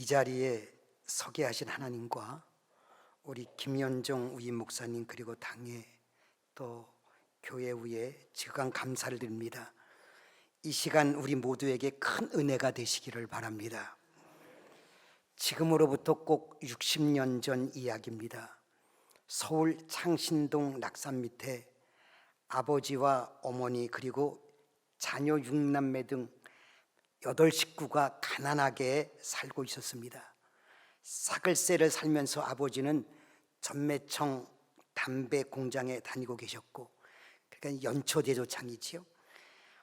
이 자리에 서게 하신 하나님과 우리 김연종 우임 목사님 그리고 당회 또 교회 위에 지극한 감사를 드립니다. 이 시간 우리 모두에게 큰 은혜가 되시기를 바랍니다. 지금으로부터 꼭 60년 전 이야기입니다. 서울 창신동 낙산 밑에 아버지와 어머니 그리고 자녀 6남매 등 8식구가 가난하게 살고 있었습니다. 사글세를 살면서 아버지는 전매청 담배 공장에 다니고 계셨고, 그러니까 연초대조창이지요.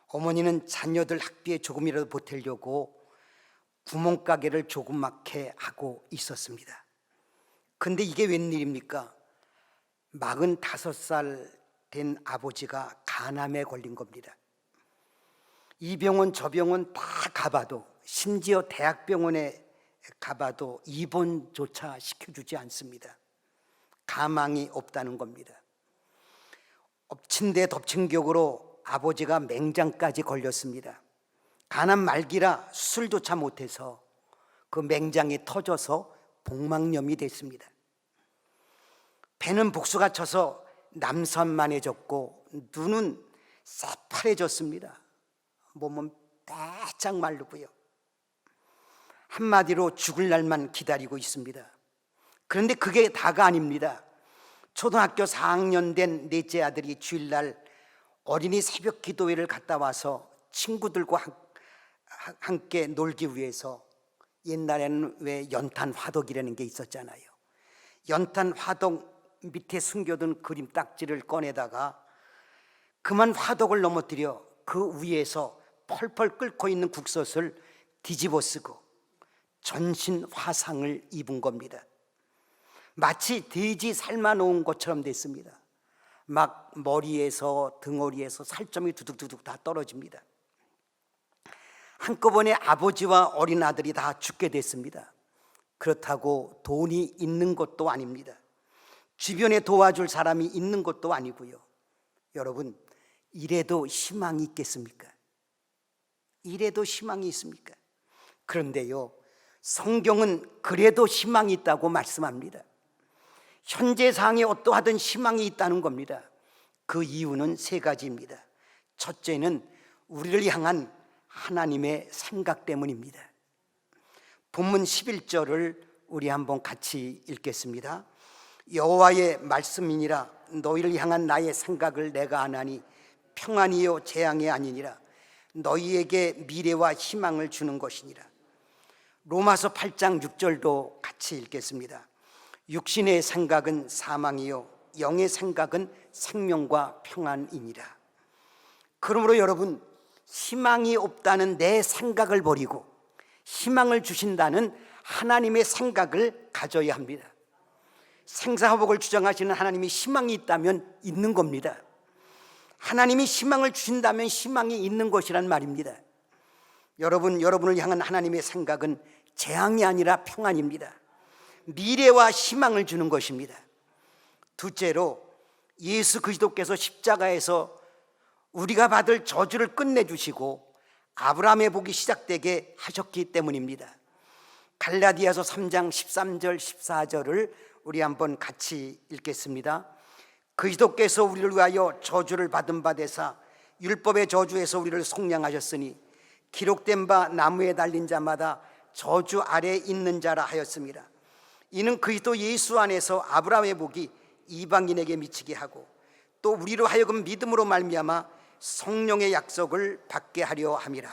어머니는 자녀들 학비에 조금이라도 보태려고 구멍가게를 조그맣게 하고 있었습니다. 근데 이게 웬일입니까? 45살 된 아버지가 간암에 걸린 겁니다. 이 병원 저 병원 다 가봐도, 심지어 대학병원에 가봐도 입원조차 시켜주지 않습니다. 가망이 없다는 겁니다. 엎친 데 덮친 격으로 아버지가 맹장까지 걸렸습니다. 간암 말기라 수술조차 못해서 그 맹장이 터져서 복막염이 됐습니다. 배는 복수가 쳐서 남선만해졌고 눈은 새파래졌습니다. 몸은 바짝 마르고요. 한마디로 죽을 날만 기다리고 있습니다. 그런데 그게 다가 아닙니다. 초등학교 4학년 된 넷째 아들이 주일날 어린이 새벽 기도회를 갔다 와서 친구들과 함께 놀기 위해서, 옛날에는 왜 연탄 화덕이라는 게 있었잖아요. 연탄 화덕 밑에 숨겨둔 그림 딱지를 꺼내다가 그만 화덕을 넘어뜨려 그 위에서 펄펄 끓고 있는 국솥을 뒤집어 쓰고 전신 화상을 입은 겁니다. 마치 돼지 삶아 놓은 것처럼 됐습니다. 막 머리에서 등허리에서 살점이 두둑두둑 다 떨어집니다. 한꺼번에 아버지와 어린 아들이 다 죽게 됐습니다. 그렇다고 돈이 있는 것도 아닙니다. 주변에 도와줄 사람이 있는 것도 아니고요. 여러분, 이래도 희망이 있겠습니까? 이래도 희망이 있습니까? 그런데요, 성경은 그래도 희망이 있다고 말씀합니다. 현재 상황에 어떠하든 희망이 있다는 겁니다. 그 이유는 세 가지입니다. 첫째는 우리를 향한 하나님의 생각 때문입니다. 본문 11절을 우리 한번 같이 읽겠습니다. 여호와의 말씀이니라. 너희를 향한 나의 생각을 내가 아나니 평안이요 재앙이 아니니라. 너희에게 미래와 희망을 주는 것이니라. 로마서 8장 6절도 같이 읽겠습니다. 육신의 생각은 사망이요 영의 생각은 생명과 평안이니라. 그러므로 여러분, 희망이 없다는 내 생각을 버리고 희망을 주신다는 하나님의 생각을 가져야 합니다. 생사화복을 주장하시는 하나님이 희망이 있다면 있는 겁니다. 하나님이 희망을 주신다면 희망이 있는 것이란 말입니다. 여러분을 향한 하나님의 생각은 재앙이 아니라 평안입니다. 미래와 희망을 주는 것입니다. 둘째로, 예수 그리스도께서 십자가에서 우리가 받을 저주를 끝내주시고 아브라함의 복이 시작되게 하셨기 때문입니다. 갈라디아서 3장 13절 14절을 우리 한번 같이 읽겠습니다. 그리스도께서 우리를 위하여 저주를 받은 바 되사 율법의 저주에서 우리를 속량하셨으니 기록된 바 나무에 달린 자마다 저주 아래에 있는 자라 하였습니다. 이는 그리스도 예수 안에서 아브라함의 복이 이방인에게 미치게 하고 또 우리로 하여금 믿음으로 말미암아 성령의 약속을 받게 하려 함이라.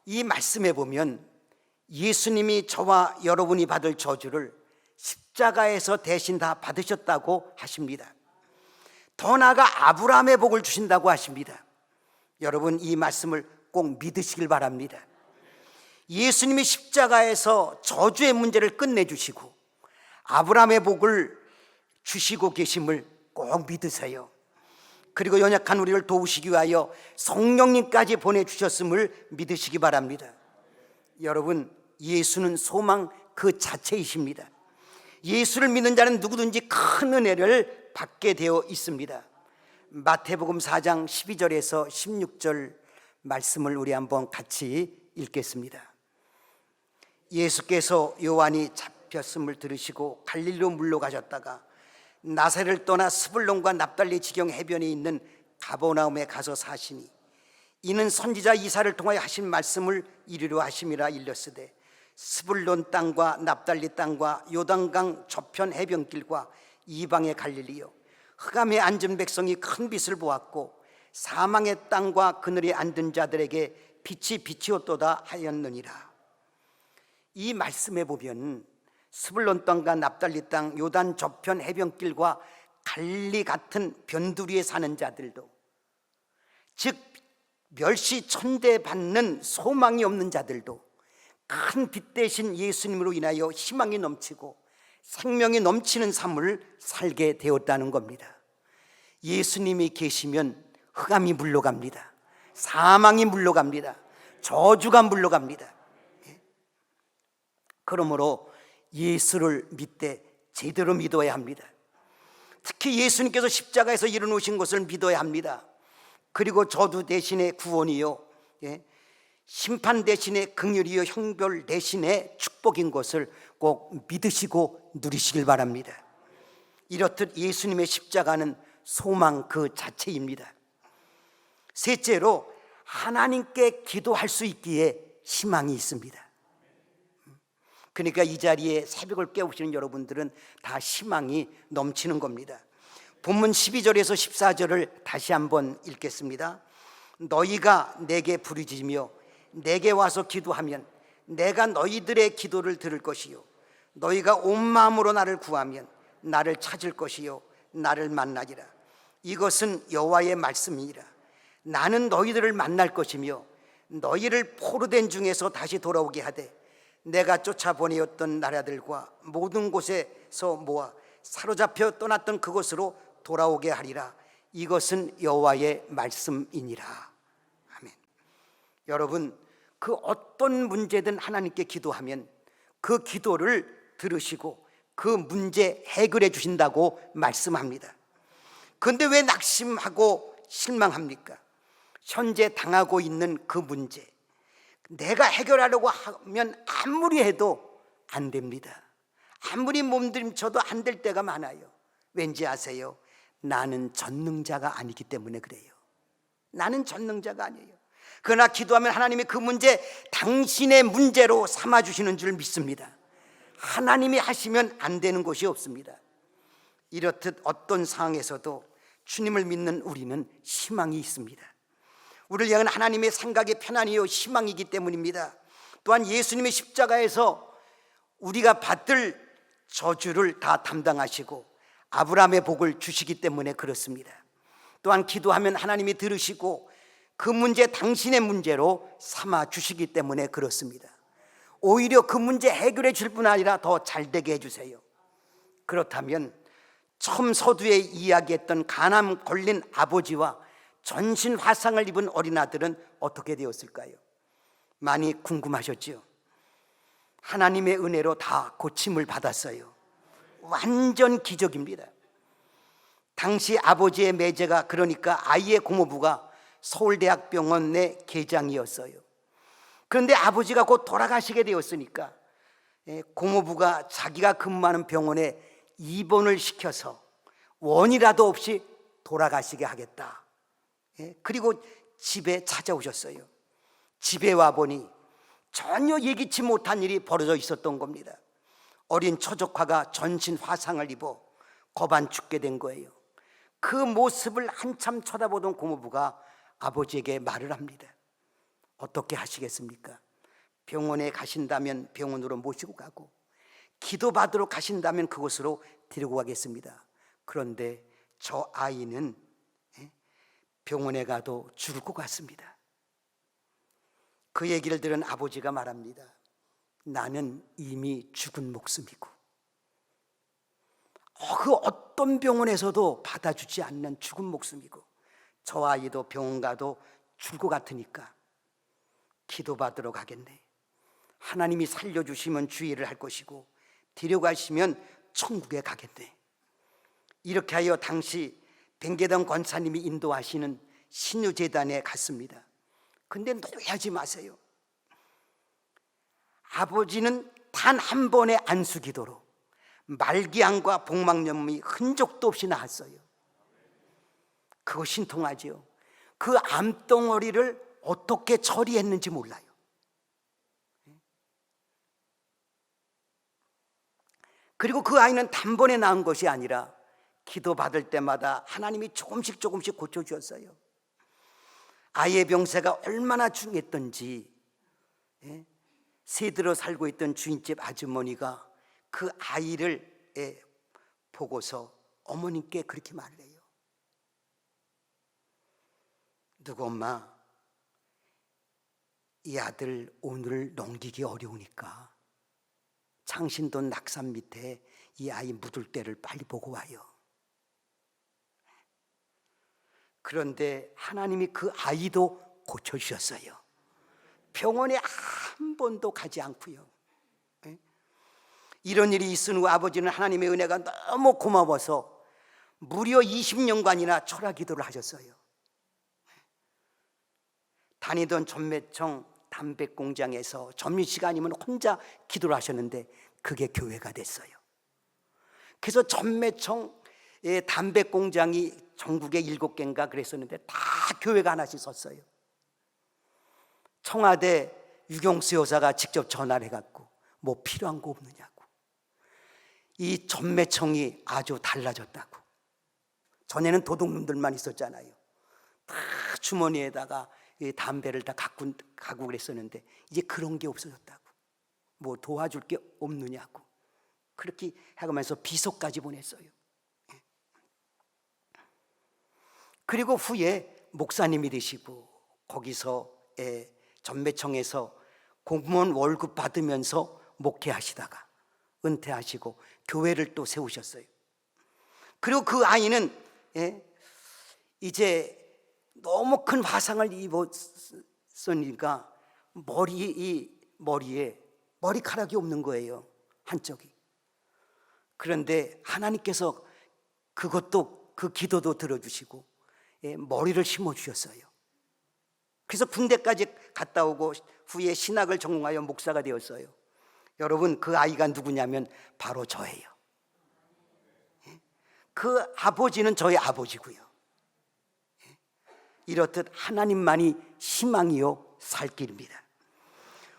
이 말씀에 보면 예수님이 저와 여러분이 받을 저주를 십자가에서 대신 다 받으셨다고 하십니다. 더 나아가 아브라함의 복을 주신다고 하십니다. 여러분, 이 말씀을 꼭 믿으시길 바랍니다. 예수님이 십자가에서 저주의 문제를 끝내주시고 아브라함의 복을 주시고 계심을 꼭 믿으세요. 그리고 연약한 우리를 도우시기 위하여 성령님까지 보내주셨음을 믿으시기 바랍니다. 여러분, 예수는 소망 그 자체이십니다. 예수를 믿는 자는 누구든지 큰 은혜를 받게 되어 있습니다. 마태복음 4장 12절에서 16절 말씀을 우리 한번 같이 읽겠습니다. 예수께서 요한이 잡혔음을 들으시고 갈릴리로 물러가셨다가 나사렛을 떠나 스불론과 납달리 지경 해변에 있는 가버나움에 가서 사시니 이는 선지자 이사를 통하여 하신 말씀을 이루려 하심이라 일렀으되 스불론 땅과 납달리 땅과 요단강 저편 해변길과 이방의 갈릴리요 흑암에 앉은 백성이 큰 빛을 보았고 사망의 땅과 그늘에 앉은 자들에게 빛이 비치었도다 하였느니라. 이 말씀에 보면 스불론 땅과 납달리 땅 요단 저편 해변길과 갈릴리 같은 변두리에 사는 자들도, 즉 멸시 천대받는 소망이 없는 자들도 큰 빛 대신 예수님으로 인하여 희망이 넘치고 생명이 넘치는 삶을 살게 되었다는 겁니다. 예수님이 계시면 흑암이 물러갑니다. 사망이 물러갑니다. 저주가 물러갑니다. 그러므로 예수를 믿되 제대로 믿어야 합니다. 특히 예수님께서 십자가에서 일어나신 것을 믿어야 합니다. 그리고 저주 대신에 구원이요, 심판 대신에 긍휼이요, 형벌 대신에 축복인 것을 꼭 믿으시고 누리시길 바랍니다. 이렇듯 예수님의 십자가는 소망 그 자체입니다. 셋째로, 하나님께 기도할 수 있기에 희망이 있습니다. 그러니까 이 자리에 새벽을 깨우시는 여러분들은 다 희망이 넘치는 겁니다. 본문 12절에서 14절을 다시 한번 읽겠습니다. 너희가 내게 부르짖으며 내게 와서 기도하면 내가 너희들의 기도를 들을 것이요 너희가 온 마음으로 나를 구하면 나를 찾을 것이요 나를 만나리라. 이것은 여호와의 말씀이니라. 나는 너희들을 만날 것이며 너희를 포로된 중에서 다시 돌아오게 하되 내가 쫓아보내었던 나라들과 모든 곳에서 모아 사로잡혀 떠났던 그곳으로 돌아오게 하리라. 이것은 여호와의 말씀이니라. 아멘. 여러분, 그 어떤 문제든 하나님께 기도하면 그 기도를 들으시고 그 문제 해결해 주신다고 말씀합니다. 그런데 왜 낙심하고 실망합니까? 현재 당하고 있는 그 문제, 내가 해결하려고 하면 아무리 해도 안 됩니다. 아무리 몸부림쳐도 안 될 때가 많아요. 왠지 아세요? 나는 전능자가 아니기 때문에 그래요. 나는 전능자가 아니에요. 그러나 기도하면 하나님이 그 문제 당신의 문제로 삼아주시는 줄 믿습니다. 하나님이 하시면 안 되는 것이 없습니다. 이렇듯 어떤 상황에서도 주님을 믿는 우리는 희망이 있습니다. 우리를 향한 하나님의 생각이 편안이요 희망이기 때문입니다. 또한 예수님의 십자가에서 우리가 받을 저주를 다 담당하시고 아브라함의 복을 주시기 때문에 그렇습니다. 또한 기도하면 하나님이 들으시고 그 문제 당신의 문제로 삼아 주시기 때문에 그렇습니다. 오히려 그 문제 해결해 줄 뿐 아니라 더 잘되게 해주세요. 그렇다면 처음 서두에 이야기했던 간암 걸린 아버지와 전신 화상을 입은 어린아들은 어떻게 되었을까요? 많이 궁금하셨죠? 하나님의 은혜로 다 고침을 받았어요. 완전 기적입니다. 당시 아버지의 매제가, 그러니까 아이의 고모부가 서울대학병원의 계장이었어요. 그런데 아버지가 곧 돌아가시게 되었으니까 고모부가 자기가 근무하는 병원에 입원을 시켜서 원이라도 없이 돌아가시게 하겠다. 그리고 집에 찾아오셨어요. 집에 와보니 전혀 예기치 못한 일이 벌어져 있었던 겁니다. 어린 처조카가 전신 화상을 입어 거반 죽게 된 거예요. 그 모습을 한참 쳐다보던 고모부가 아버지에게 말을 합니다. 어떻게 하시겠습니까? 병원에 가신다면 병원으로 모시고 가고 기도받으러 가신다면 그곳으로 데리고 가겠습니다. 그런데 저 아이는 병원에 가도 죽을 것 같습니다. 그 얘기를 들은 아버지가 말합니다. 나는 이미 죽은 목숨이고 그 어떤 병원에서도 받아주지 않는 죽은 목숨이고 저 아이도 병원 가도 죽을 것 같으니까 기도받으러 가겠네. 하나님이 살려주시면 주의를 할 것이고 데려가시면 천국에 가겠네. 이렇게 하여 당시 뱅게던 권사님이 인도하시는 신유재단에 갔습니다. 근데 노래하지 마세요. 아버지는 단 한 번의 안수기도로 말기암과 복막염이 흔적도 없이 나았어요. 그거 신통하지요. 그 암덩어리를 어떻게 처리했는지 몰라요. 그리고 그 아이는 단번에 낳은 것이 아니라 기도 받을 때마다 하나님이 조금씩 고쳐주었어요. 아이의 병세가 얼마나 중했던지 새들어 살고 있던 주인집 아주머니가 그 아이를 보고서 어머님께 그렇게 말을 해요. 누구 엄마, 이 아들 오늘 넘기기 어려우니까 창신동 낙산 밑에 이 아이 묻을 때를 빨리 보고 와요. 그런데 하나님이 그 아이도 고쳐주셨어요. 병원에 한 번도 가지 않고요. 이런 일이 있은 후 아버지는 하나님의 은혜가 너무 고마워서 무려 20년간이나 철학 기도를 하셨어요. 다니던 전매청 담배공장에서 점심시간이면 혼자 기도를 하셨는데 그게 교회가 됐어요. 그래서 전매청 담배공장이 전국에 7개인가 그랬었는데 다 교회가 하나씩 섰어요. 청와대 유경수 여사가 직접 전화를 해갖고 뭐 필요한 거 없느냐고. 이 전매청이 아주 달라졌다고. 전에는 도둑놈들만 있었잖아요. 다 주머니에다가 담배를 다 가고 그랬었는데 이제 그런 게 없어졌다고. 뭐 도와줄 게 없느냐고. 그렇게 하면서 비서까지 보냈어요. 그리고 후에 목사님이 되시고 거기서 전매청에서 공무원 월급 받으면서 목회하시다가 은퇴하시고 교회를 또 세우셨어요. 그리고 그 아이는 이제 너무 큰 화상을 입었으니까 머리에 머리카락이 없는 거예요, 한쪽이. 그런데 하나님께서 그것도 그 기도도 들어주시고 머리를 심어주셨어요. 그래서 군대까지 갔다 오고 후에 신학을 전공하여 목사가 되었어요. 여러분, 그 아이가 누구냐면 바로 저예요. 그 아버지는 저의 아버지고요. 이렇듯 하나님만이 희망이요 살 길입니다.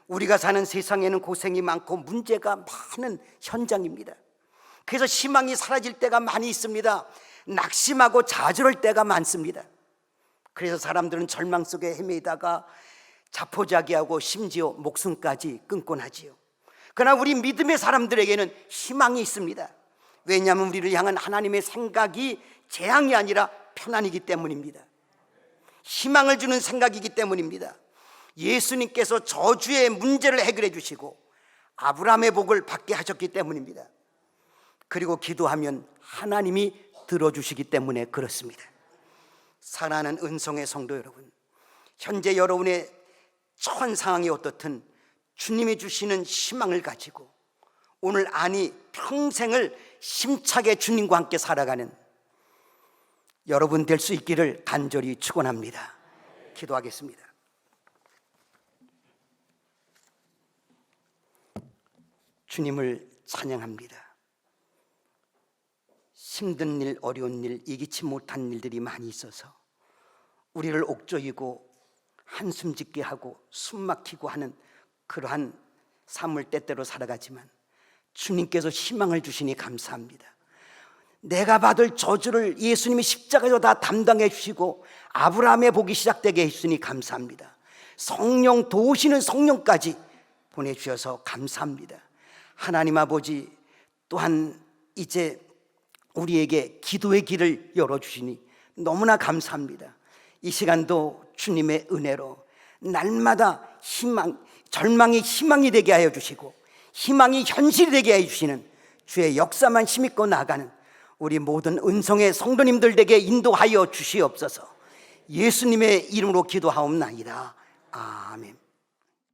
우리가 사는 세상에는 고생이 많고 문제가 많은 현장입니다. 그래서 희망이 사라질 때가 많이 있습니다. 낙심하고 좌절할 때가 많습니다. 그래서 사람들은 절망 속에 헤매다가 자포자기하고 심지어 목숨까지 끊곤 하지요. 그러나 우리 믿음의 사람들에게는 희망이 있습니다. 왜냐하면 우리를 향한 하나님의 생각이 재앙이 아니라 편안이기 때문입니다. 희망을 주는 생각이기 때문입니다. 예수님께서 저주의 문제를 해결해 주시고 아브라함의 복을 받게 하셨기 때문입니다. 그리고 기도하면 하나님이 들어주시기 때문에 그렇습니다. 사랑하는 은성의 성도 여러분, 현재 여러분의 처한 상황이 어떻든 주님이 주시는 희망을 가지고 오늘 아니 평생을 힘차게 주님과 함께 살아가는 여러분 될 수 있기를 간절히 축원합니다. 기도하겠습니다. 주님을 찬양합니다. 힘든 일, 어려운 일, 이기지 못한 일들이 많이 있어서 우리를 옥조이고 한숨 짓게 하고 숨 막히고 하는 그러한 삶을 때때로 살아가지만 주님께서 희망을 주시니 감사합니다. 내가 받을 저주를 예수님이 십자가에서 다 담당해 주시고 아브라함의 복이 시작되게 해주시니 감사합니다. 성령 도우시는 성령까지 보내주셔서 감사합니다. 하나님 아버지, 또한 이제 우리에게 기도의 길을 열어주시니 너무나 감사합니다. 이 시간도 주님의 은혜로 날마다 절망이 희망이 되게 하여 주시고 희망이 현실이 되게 해 주시는 주의 역사만 힘입고 나가는 우리 모든 은성의 성도님들에게 인도하여 주시옵소서. 예수님의 이름으로 기도하옵나이다. 아멘.